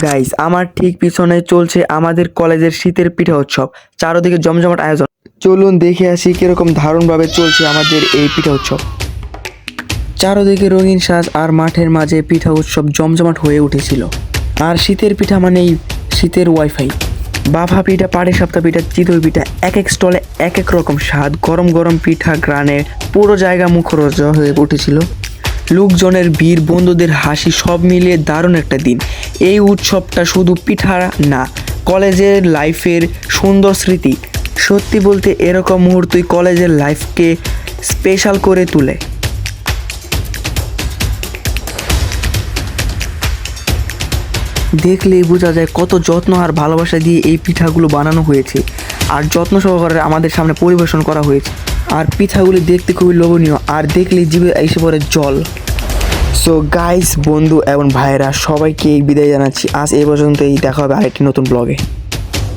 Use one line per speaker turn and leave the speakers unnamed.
Guys, আমার ঠিক পিছনে চলছে আমাদের কলেজের শীতের পিঠা উৎসব। চারদিকে জমজমাট আয়োজন। চলুন দেখে আসি কিরকম দারুণভাবে চলছে আমাদের এই পিঠা উৎসব। চারদিকে রঙিন সাজ আর মাঠের মাঝে পিঠা উৎসব জমজমাট হয়ে উঠেছিল। আর শীতের পিঠা মানেই শীতের ওয়াইফাই। বাফা পিঠা, পাটিসাপটা পিঠা, চিতই পিঠা, এক এক স্টলে এক এক রকম স্বাদ। গরম গরম পিঠা গ্রানে পুরো জায়গা মুখরোচক হয়ে উঠেছিল। লোকজনের ভিড়, বন্ধুদের হাসি, সব মিলিয়ে দারুণ একটা দিন। এই উৎসবটা শুধু পিঠা না, কলেজের লাইফের সুন্দর স্মৃতি। সত্যি বলতে এরকম মুহূর্তই কলেজের লাইফকে স্পেশাল করে তোলে। দেখলেই বোঝা যায় কত যত্ন আর ভালোবাসা দিয়ে এই পিঠাগুলো বানানো হয়েছে, আর যত্ন সহকারে আমাদের সামনে পরিবেশন করা হয়েছে। আর পিঠাগুলি দেখতে খুবই লোভনীয়, আর দেখলেই জিভে এসে পড়ে জল। সো গাইস, বন্ধু এবং ভাইয়েরা, সবাইকে বিদায় জানাচ্ছি। আজ এই পর্যন্তই, দেখা হবে আরেকটি নতুন ব্লগে।